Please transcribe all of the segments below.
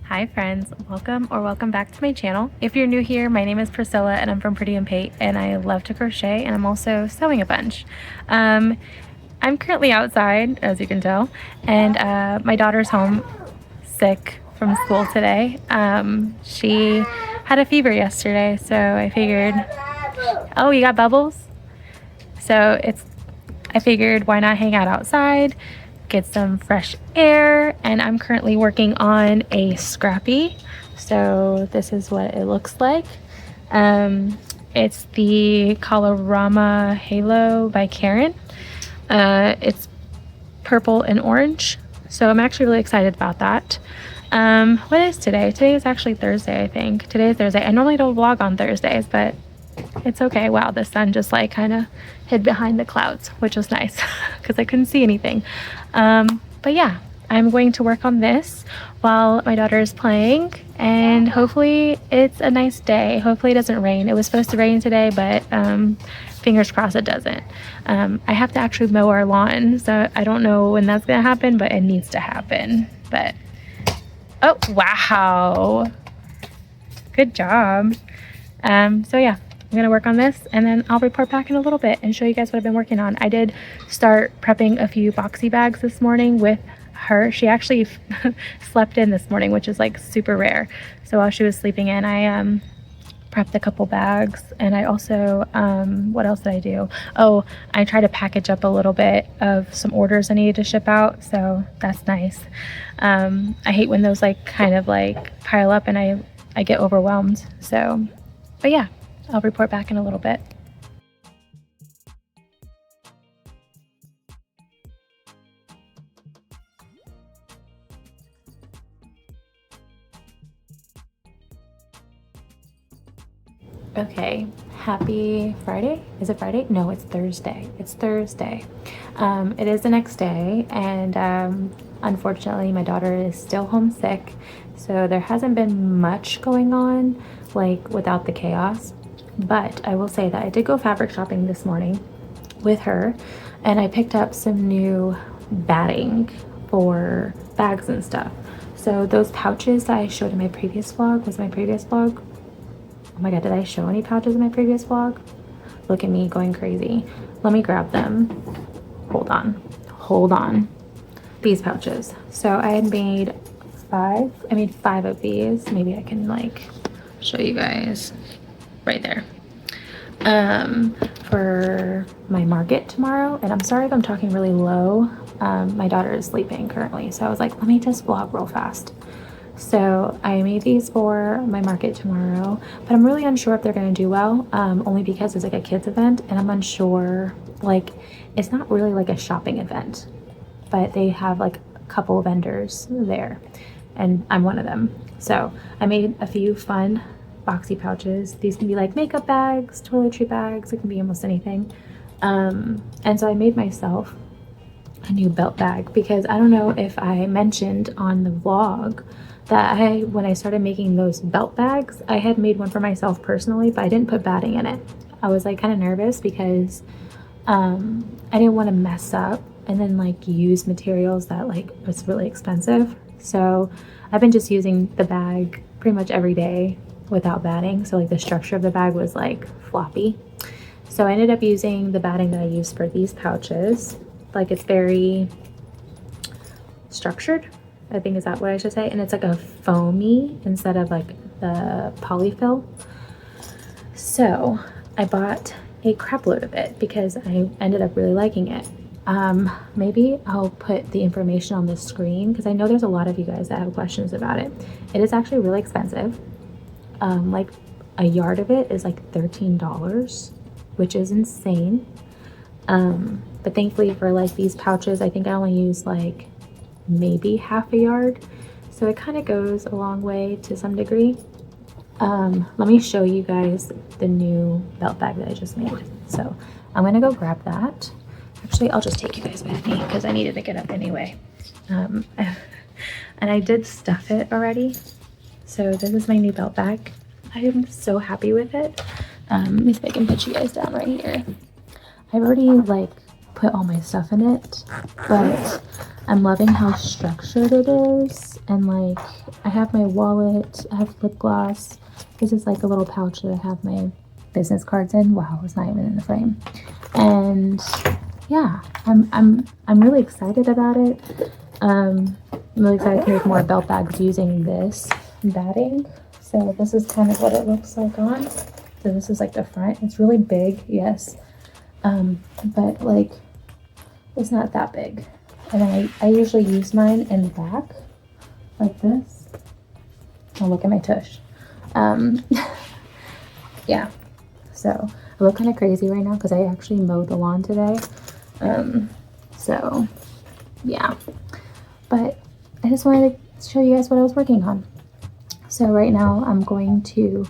Hi friends, welcome back to my channel. If you're new here, my name is Priscilla and I'm from Pretty and Pate and I love to crochet and I'm also sewing a bunch. I'm currently outside, as you can tell, and my daughter's home sick from school today. She had a fever yesterday, so I figured, oh, you got bubbles? I figured why not hang out outside, get some fresh air, and I'm currently working on a scrappy. So this is what it looks like. It's the Colorama Halo by Karen. It's purple and orange, so I'm actually really excited about that. What is today? Today is actually Thursday, I think. Today is Thursday. I normally don't vlog on Thursdays, but it's okay. Wow, the sun just like kind of hid behind the clouds, which was nice because I couldn't see anything. But yeah, I'm going to work on this while my daughter is playing, and hopefully it's a nice day. Hopefully it doesn't rain. It was supposed to rain today, but fingers crossed it doesn't. I have to actually mow our lawn, so I don't know when that's gonna happen, but it needs to happen. But oh wow, good job. So yeah, I'm gonna work on this and then I'll report back in a little bit and show you guys what I've been working on. I did start prepping a few boxy bags this morning with her. She actually slept in this morning, which is like super rare. So while she was sleeping in, I prepped a couple bags, and I also, what else did I do? Oh, I tried to package up a little bit of some orders I needed to ship out, so that's nice. I hate when those like kind of like pile up and I get overwhelmed. So, but yeah, I'll report back in a little bit. Okay, happy Friday. Is it Friday? No, it's Thursday. It's Thursday. It is the next day, and unfortunately my daughter is still homesick, so there hasn't been much going on like without the chaos. But I will say that I did go fabric shopping this morning with her, and I picked up some new batting for bags and stuff. So those pouches that I showed in my previous vlog, oh my god, did I show any pouches in my previous vlog? Look at me going crazy. Let me grab them. Hold on. These pouches. So I had made five of these. Maybe I can like show you guys right there. For my market tomorrow, and I'm sorry if I'm talking really low. My daughter is sleeping currently, so I was like, let me just vlog real fast. So I made these for my market tomorrow, but I'm really unsure if they're going to do well, only because it's like a kids event, and I'm unsure, like, it's not really like a shopping event, but they have like a couple vendors there, and I'm one of them. So I made a few fun boxy pouches. These can be like makeup bags, toiletry bags, it can be almost anything. And so I made myself a new belt bag, because I don't know if I mentioned on the vlog that when I started making those belt bags, I had made one for myself personally, but I didn't put batting in it. I was like kind of nervous because I didn't want to mess up and then like use materials that like was really expensive. So I've been just using the bag pretty much every day without batting. So like the structure of the bag was like floppy. So I ended up using the batting that I used for these pouches. Like it's very structured, I think, is that what I should say? And it's like a foamy instead of like the polyfill. So I bought a crap load of it because I ended up really liking it. Maybe I'll put the information on the screen because I know there's a lot of you guys that have questions about it. It is actually really expensive. Like a yard of it is like $13, which is insane. But thankfully for like these pouches, I think I only use like maybe half a yard, so it kind of goes a long way to some degree. Let me show you guys the new belt bag that I just made. So I'm gonna go grab that. Actually, I'll just take you guys with me because I needed to get up anyway. And I did stuff it already. So this is my new belt bag. I am so happy with it. Let me see if I can put you guys down right here. I've already like put all my stuff in it, but I'm loving how structured it is. And like, I have my wallet, I have lip gloss. This is like a little pouch that I have my business cards in. Wow, it's not even in the frame. And yeah, I'm really excited about it. I'm really excited to make more belt bags using this batting. So this is kind of what it looks like on. So this is like the front. It's really big, yes. But like, it's not that big. And I usually use mine in the back like this. Oh, look at my tush. Yeah, so I look kind of crazy right now because I actually mowed the lawn today. So yeah, but I just wanted to show you guys what I was working on. So right now I'm going to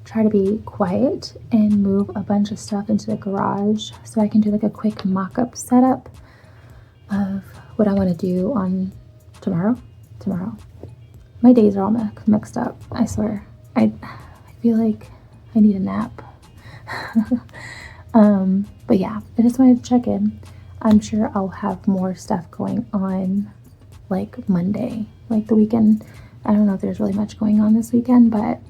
try to be quiet and move a bunch of stuff into the garage so I can do like a quick mock-up setup of what I want to do on tomorrow. My days are all mixed up, I swear. I feel like I need a nap. But yeah, I just wanted to check in. I'm sure I'll have more stuff going on like Monday, like the weekend. I don't know if there's really much going on this weekend, but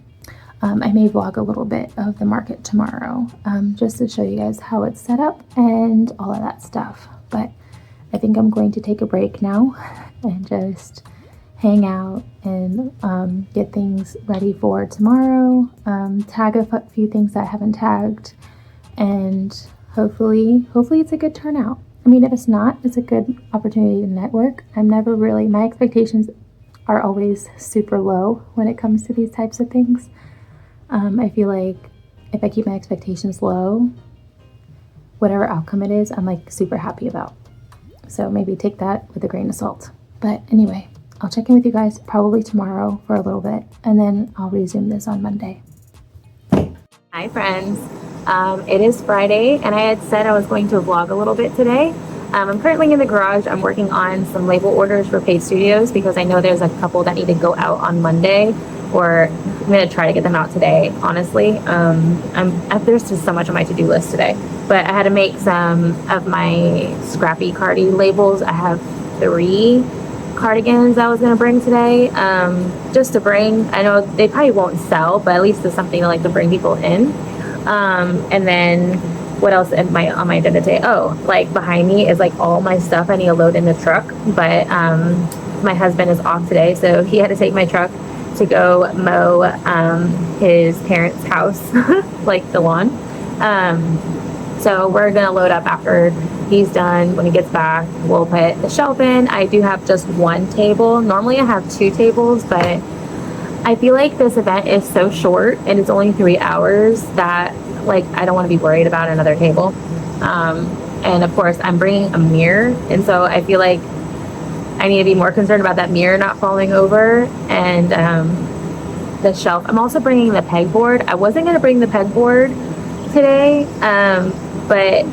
I may vlog a little bit of the market tomorrow, just to show you guys how it's set up and all of that stuff. But I think I'm going to take a break now and just hang out and get things ready for tomorrow, tag a few things that I haven't tagged, and hopefully it's a good turnout. I mean, if it's not, it's a good opportunity to network. My expectations are always super low when it comes to these types of things. I feel like if I keep my expectations low, whatever outcome it is, I'm like super happy about. So maybe take that with a grain of salt. But anyway, I'll check in with you guys probably tomorrow for a little bit, and then I'll resume this on Monday. Hi friends. It is Friday, and I had said I was going to vlog a little bit today. I'm currently in the garage. I'm working on some label orders for Paid Studios because I know there's a couple that need to go out on Monday, or I'm going to try to get them out today, honestly. There's just so much on my to-do list today. But I had to make some of my scrappy cardi labels. I have 3 cardigans I was going to bring today, just to bring. I know they probably won't sell, but at least it's something to like to bring people in. And then what else on my agenda today? Oh, like behind me is like all my stuff I need to load in the truck, but my husband is off today, so he had to take my truck to go mow his parents' house, like the lawn. So we're gonna load up after he's done. When he gets back, we'll put the shelf in. I do have just 1 table. Normally I have 2 tables, but I feel like this event is so short and it's only 3 hours that like I don't want to be worried about another table. And of course I'm bringing a mirror, and so I feel like I need to be more concerned about that mirror not falling over, and the shelf. I'm also bringing the pegboard. I wasn't going to bring the pegboard today, but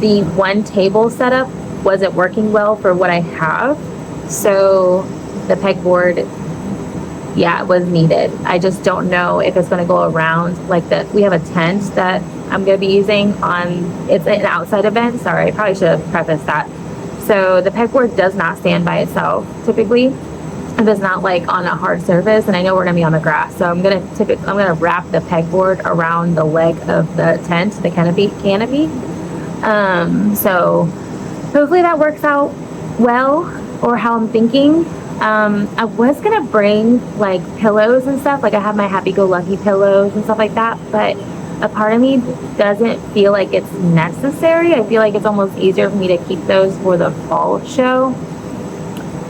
the 1 table setup wasn't working well for what I have, so the pegboard, yeah, it was needed. I just don't know if it's going to go around like that. We have a tent that I'm going to be using it's an outside event. Sorry, I probably should have prefaced that. So the pegboard does not stand by itself typically. It is not like on a hard surface, and I know we're going to be on the grass. So I'm going to wrap the pegboard around the leg of the tent, the canopy. So hopefully that works out well, or how I'm thinking. I was gonna bring like pillows and stuff, like I have my happy-go-lucky pillows and stuff like that, but a part of me doesn't feel like it's necessary. I feel like it's almost easier for me to keep those for the fall show,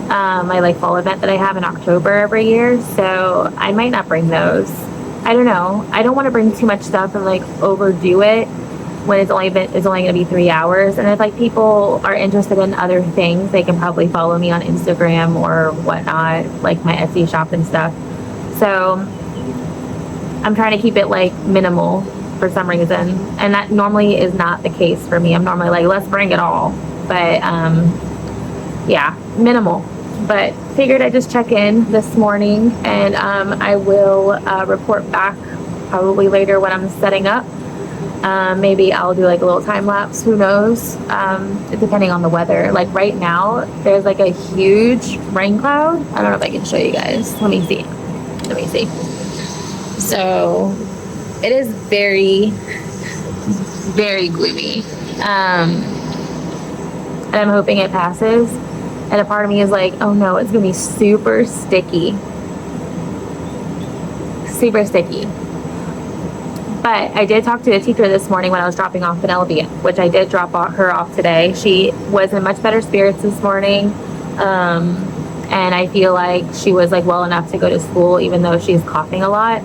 my like fall event that I have in October every year, so I might not bring those. I don't know. I don't want to bring too much stuff and like overdo it when it's only going to be 3 hours. And if like people are interested in other things, they can probably follow me on Instagram or whatnot, like my Etsy shop and stuff. So I'm trying to keep it like minimal for some reason, and that normally is not the case for me. I'm normally like, let's bring it all, but yeah, minimal. But figured I'd just check in this morning, and I will report back probably later when I'm setting up. Maybe I'll do like a little time lapse, who knows, depending on the weather. Like right now, there's like a huge rain cloud. I don't know if I can show you guys. Let me see. Let me see. So it is very, very gloomy. And I'm hoping it passes. And a part of me is like, oh no, it's gonna be super sticky. Super sticky. But I did talk to the teacher this morning when I was dropping off Penelope, which I did drop her off today. She was in much better spirits this morning. And I feel like she was like well enough to go to school, even though she's coughing a lot.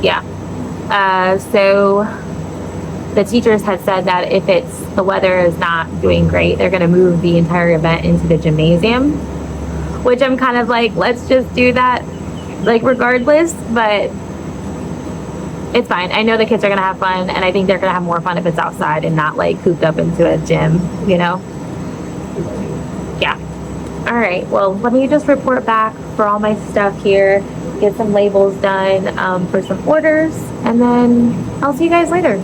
Yeah. So the teachers had said that if the weather is not doing great, they're going to move the entire event into the gymnasium, which I'm kind of like, let's just do that, like regardless, but it's fine. I know the kids are going to have fun, and I think they're going to have more fun if it's outside and not like cooped up into a gym, you know? Yeah. All right. Well, let me just report back for all my stuff here, get some labels done for some orders, and then I'll see you guys later.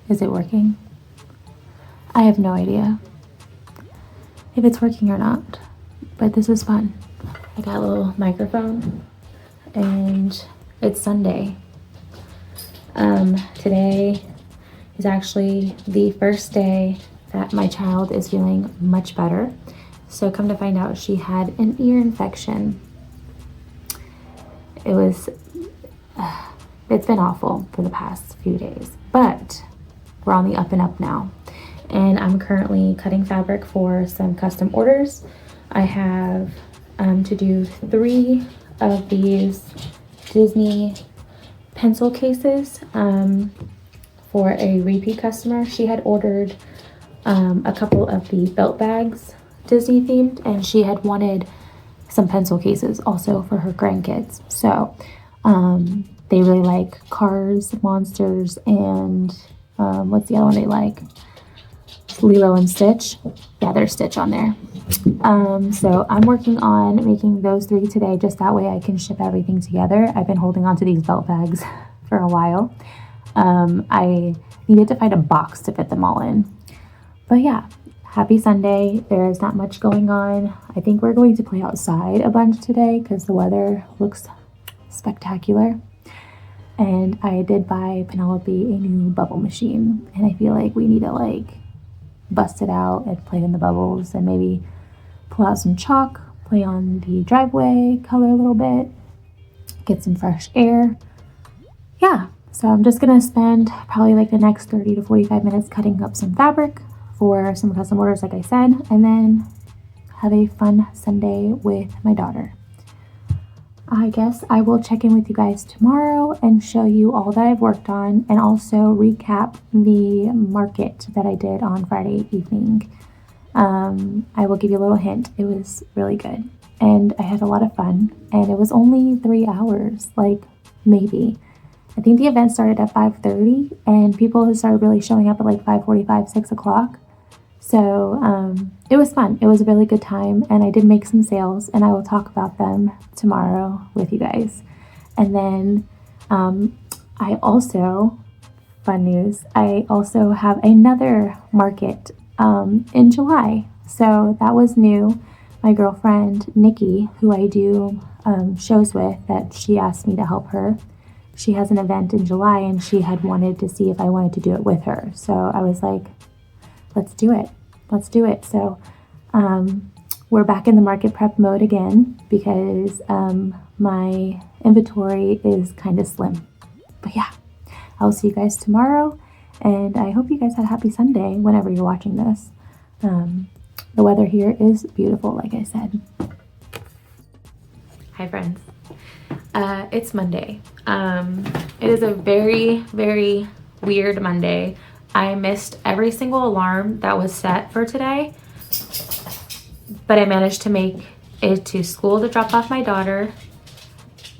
Is it working? I have no idea if it's working or not, but this is fun. I got a little microphone, and it's Sunday. Today is actually the first day that my child is feeling much better. So come to find out, she had an ear infection. It's been awful for the past few days, but we're on the up and up now. And I'm currently cutting fabric for some custom orders. I have to do 3 of these Disney pencil cases for a repeat customer. She had ordered a couple of the belt bags, Disney themed, and she had wanted some pencil cases also for her grandkids. So they really like Cars, Monsters, and what's the other one they like? Lilo and Stitch. Yeah, there's Stitch on there. So I'm working on making those 3 today, just that way I can ship everything together. I've been holding on to these belt bags for a while. I needed to find a box to fit them all in. But yeah, happy Sunday. There's not much going on. I think we're going to play outside a bunch today because the weather looks spectacular. And I did buy Penelope a new bubble machine, and I feel like we need to like bust it out and play in the bubbles and maybe pull out some chalk, play on the driveway, color a little bit, get some fresh air. Yeah, so I'm just gonna spend probably like the next 30 to 45 minutes cutting up some fabric for some custom orders, like I said, and then have a fun Sunday with my daughter. I guess I will check in with you guys tomorrow and show you all that I've worked on, and also recap the market that I did on Friday evening. I will give you a little hint. It was really good, and I had a lot of fun, and it was only 3 hours, like maybe. I think the event started at 5:30, and people had started really showing up at like 5:45, 6 o'clock. So it was fun. It was a really good time, and I did make some sales, and I will talk about them tomorrow with you guys. And then I also, fun news, I also have another market in July. So that was new. My girlfriend Nikki, who I do shows with that she asked me to help her. She has an event in July and she had wanted to see if I wanted to do it with her. So I was like, let's do it. Let's do it. So we're back in the market prep mode again because my inventory is kind of slim. But yeah, I'll see you guys tomorrow. And I hope you guys had a happy Sunday whenever you're watching this. The weather here is beautiful, like I said. Hi friends. It's Monday. It is a very, very weird Monday. I missed every single alarm that was set for today, but I managed to make it to school to drop off my daughter,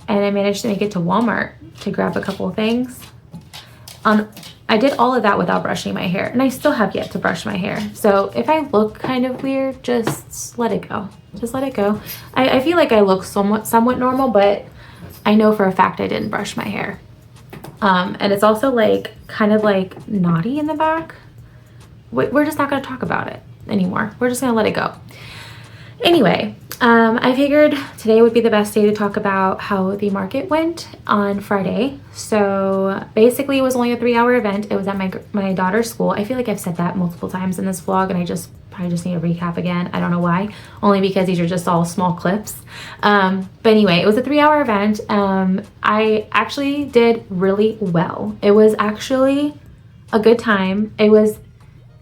and I managed to make it to Walmart to grab a couple of things. I did all of that without brushing my hair, and I still have yet to brush my hair. So if I look kind of weird, just let it go. Just let it go. I feel like I look somewhat normal, but I know for a fact I didn't brush my hair. And it's also like kind of like knotty in the back. We're just not going to talk about it anymore. We're just going to let it go. Anyway, I figured today would be the best day to talk about how the market went on Friday. So basically it was only a 3-hour event. It was at my daughter's school. I feel like I've said that multiple times in this vlog, and I probably just need to recap again. I don't know why, only because these are just all small clips. But anyway, it was a 3-hour event. I actually did really well. It was actually a good time. It was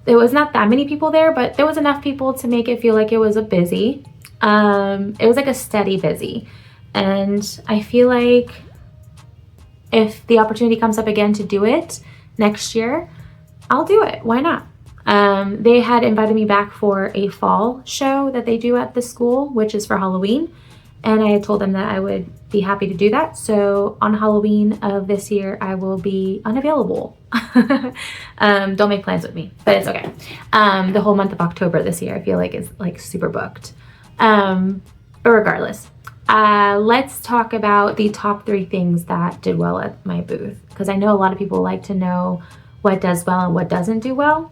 not that many people there, but there was enough people to make it feel like it was a busy. It was like a steady busy. And I feel like if the opportunity comes up again to do it next year, I'll do it. Why not? They had invited me back for a fall show that they do at the school, which is for Halloween. And I had told them that I would be happy to do that. So on Halloween of this year, I will be unavailable. Don't make plans with me, but it's okay. The whole month of October this year, I feel like is like super booked. But regardless, let's talk about the top 3 things that did well at my booth, because I know a lot of people like to know what does well and what doesn't do well.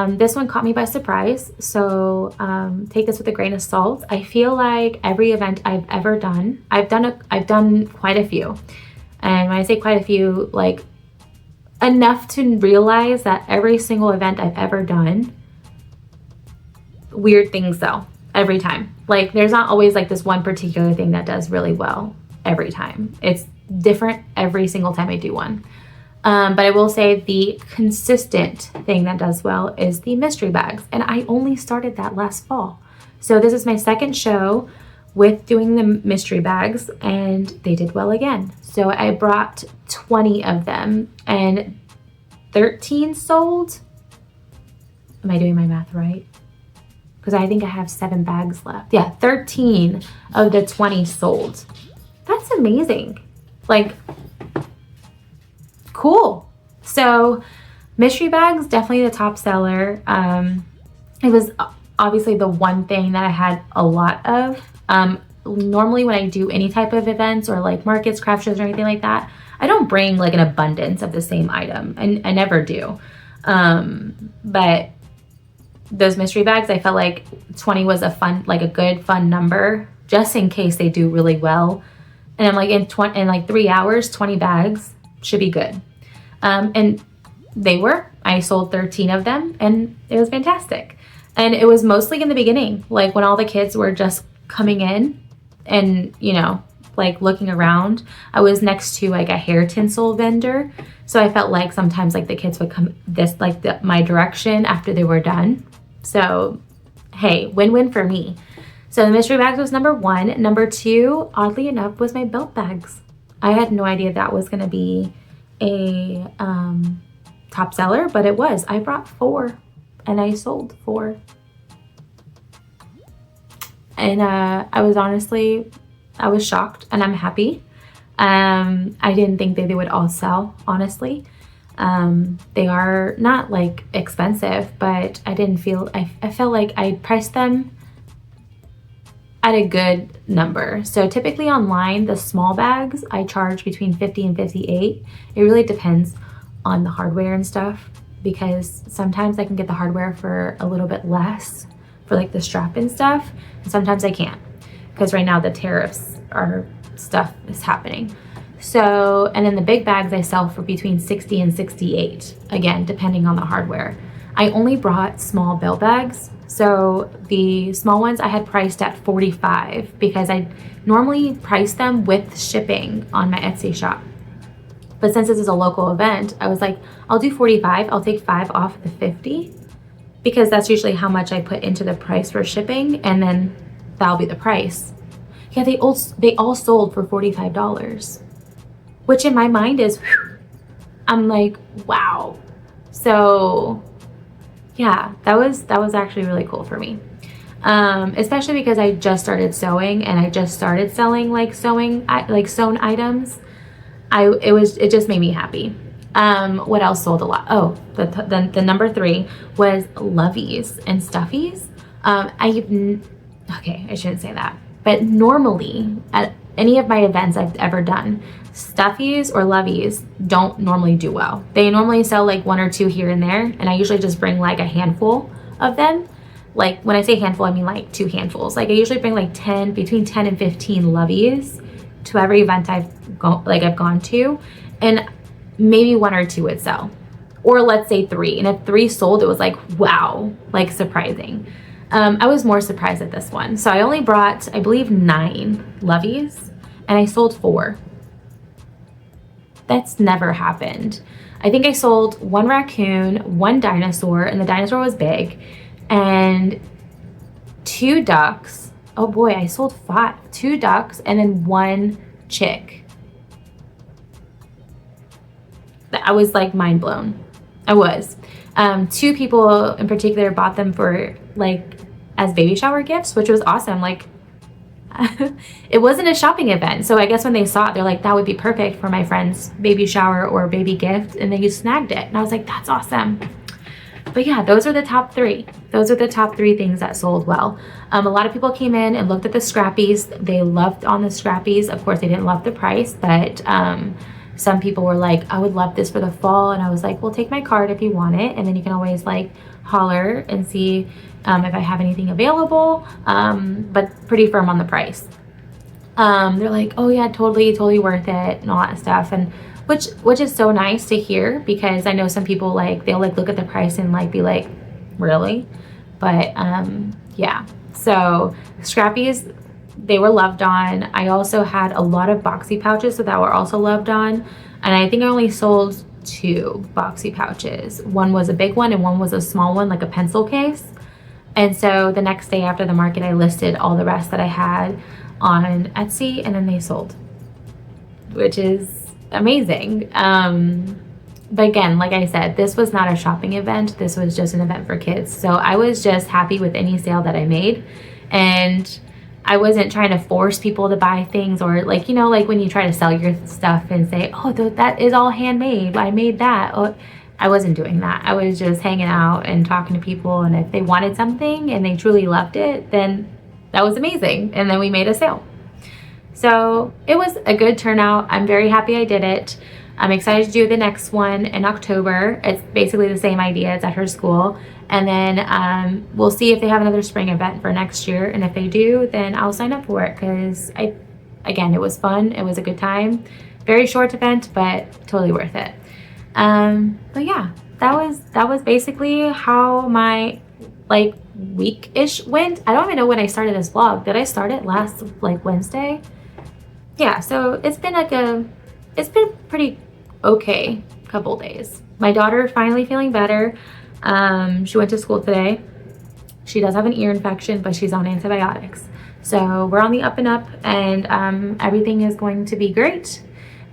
This one caught me by surprise, so take this with a grain of salt. I feel like every event I've ever done, I've done quite a few, and when I say quite a few, like enough to realize that every single event I've ever done, weird things though, every time. Like there's not always like this one particular thing that does really well every time. It's different every single time I do one. But I will say the consistent thing that does well is the mystery bags. And I only started that last fall. So this is my second show with doing the mystery bags, and they did well again. So I brought 20 of them and 13 sold. Am I doing my math right? Because I think I have 7 bags left. Yeah, 13 of the 20 sold. That's amazing. Like, cool. So mystery bags, definitely the top seller. It was obviously the one thing that I had a lot of. Normally when I do any type of events or like markets, craft shows or anything like that, I don't bring like an abundance of the same item, and I never do. But those mystery bags, I felt like 20 was a good fun number just in case they do really well. And I'm like in like 3 hours, 20 bags should be good. And they were. I sold 13 of them and it was fantastic. And it was mostly in the beginning, like when all the kids were just coming in and, you know, like looking around. I was next to like a hair tinsel vendor. So I felt like sometimes like the kids would come my direction after they were done. So, hey, win-win for me. So the mystery bags was number 1. Number 2, oddly enough, was my belt bags. I had no idea that was going to be a top seller, but it was. I brought 4 and I sold 4. And I was shocked, and I'm happy. I didn't think that they would all sell, honestly. They are not like expensive, but I felt like I priced them at a good number. So typically online, the small bags, I charge between $50 and $58. It really depends on the hardware and stuff, because sometimes I can get the hardware for a little bit less for like the strap and stuff, and sometimes I can't. because right now the tariffs are stuff is happening. So, and then the big bags I sell for between 60 and 68, again, depending on the hardware. I only brought small bell bags. So the small ones I had priced at 45 because I normally price them with shipping on my Etsy shop. But since this is a local event, I was like, I'll do 45. I'll take 5 off the 50 because that's usually how much I put into the price for shipping, and then that'll be the price. Yeah, they all sold for $45, which in my mind is, whew, I'm like, wow. So yeah, that was actually really cool for me. Especially because I just started sewing and I just started selling like sewn items. It just made me happy. What else sold a lot? Oh, the number 3 was loveys and stuffies. Okay, I shouldn't say that. But normally at any of my events I've ever done, stuffies or loveys don't normally do well. They normally sell like 1 or 2 here and there, and I usually just bring like a handful of them. Like when I say handful, I mean like 2 handfuls. Like I usually bring like between 10 and 15 loveys to every event I've gone to, and maybe 1 or 2 would sell, or let's say 3. And if 3 sold, it was like, wow, like surprising. I was more surprised at this one. So I only brought, I believe, 9 loveys, and I sold 4. That's never happened. I think I sold 1 raccoon, 1 dinosaur, and the dinosaur was big, and 2 ducks. Oh boy, I sold 5. 2 ducks and then 1 chick. I was like mind blown. I was. 2 people in particular bought them for like as baby shower gifts, which was awesome. Like it wasn't a shopping event, so I guess when they saw it, they're like, that would be perfect for my friend's baby shower or baby gift, and then you snagged it. And I was like, that's awesome. But yeah, those are the top 3. Those are the top 3 things that sold well. A lot of people came in and looked at the scrappies. They loved on the scrappies. Of course, they didn't love the price, but some people were like, I would love this for the fall. And I was like, well, take my card if you want it, and then you can always like holler and see if I have anything available, but pretty firm on the price. They're like, oh yeah, totally worth it and all that stuff. And which is so nice to hear, because I know some people like, they'll like look at the price and like be like, really? But yeah, so scrappies, they were loved on. I also had a lot of boxy pouches that were also loved on, and I think I only sold 2 boxy pouches. One was a big one and one was a small one, like a pencil case. And so the next day after the market, I listed all the rest that I had on Etsy, and then they sold, which is amazing. But again, like I said, this was not a shopping event. This was just an event for kids. So I was just happy with any sale that I made, and I wasn't trying to force people to buy things, or like, you know, like when you try to sell your stuff and say, oh, that is all handmade, I made that. Oh, I wasn't doing that. I was just hanging out and talking to people, and if they wanted something and they truly loved it, then that was amazing. And then we made a sale. So it was a good turnout. I'm very happy I did it. I'm excited to do the next one in October. It's basically the same idea. It's at her school. And then we'll see if they have another spring event for next year. And if they do, then I'll sign up for it, because again, it was fun. It was a good time. Very short event, but totally worth it. But yeah, that was basically how my like week-ish went. I don't even know when I started this vlog. Did I start it last like Wednesday? Yeah, so it's been pretty okay couple days. My daughter finally feeling better. She went to school today. She does have an ear infection, but she's on antibiotics. So we're on the up and up, and everything is going to be great.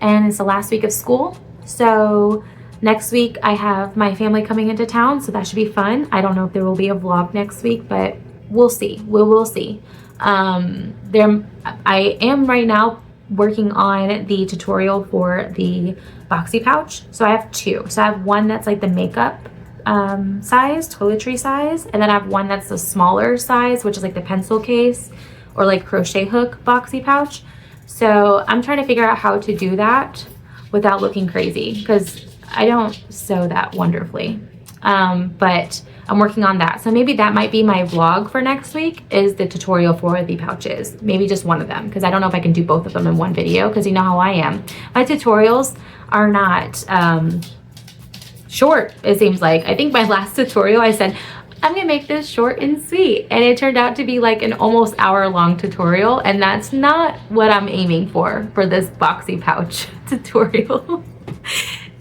And it's the last week of school. So next week I have my family coming into town, so that should be fun. I don't know if there will be a vlog next week, but we'll see. We will see. I am right now working on the tutorial for the boxy pouch. So I have 2. So I have one that's like the makeup size, toiletry size, and then I have one that's the smaller size, which is like the pencil case or like crochet hook boxy pouch. So I'm trying to figure out how to do that without looking crazy, because I don't sew that wonderfully. But I'm working on that. So maybe that might be my vlog for next week, is the tutorial for the pouches. Maybe just one of them, because I don't know if I can do both of them in one video, because you know how I am. My tutorials are not short, it seems like. I think my last tutorial I said, I'm gonna make this short and sweet, and it turned out to be like an almost hour-long tutorial, and that's not what I'm aiming for this boxy pouch tutorial.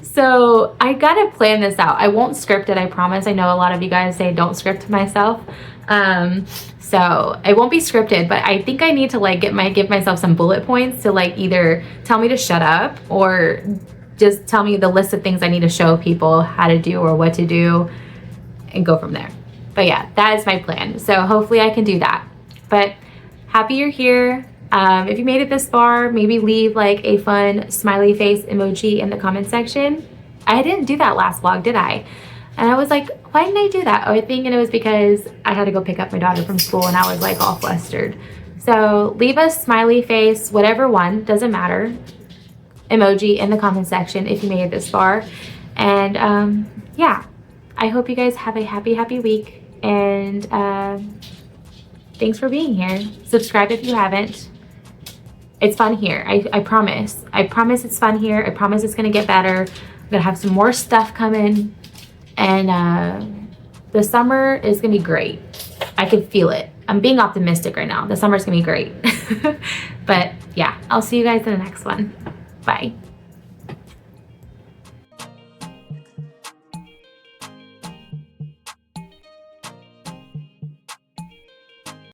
So I gotta plan this out. I won't script it, I promise. I know a lot of you guys say don't script myself, so it won't be scripted, but I think I need to like give myself some bullet points to like either tell me to shut up or just tell me the list of things I need to show people how to do or what to do, and go from there. But yeah, that is my plan. So hopefully I can do that. But happy you're here. If you made it this far, maybe leave like a fun smiley face emoji in the comment section. I didn't do that last vlog, did I? And I was like, why didn't I do that? Oh, I think it was because I had to go pick up my daughter from school and I was like all flustered. So leave a smiley face, whatever one, doesn't matter, emoji in the comment section if you made it this far. And yeah, I hope you guys have a happy week. And thanks for being here. Subscribe if you haven't. It's fun here. I promise. I promise it's fun here. I promise it's going to get better. I'm going to have some more stuff coming. And the summer is going to be great. I can feel it. I'm being optimistic right now. The summer's going to be great. But yeah, I'll see you guys in the next one. Bye.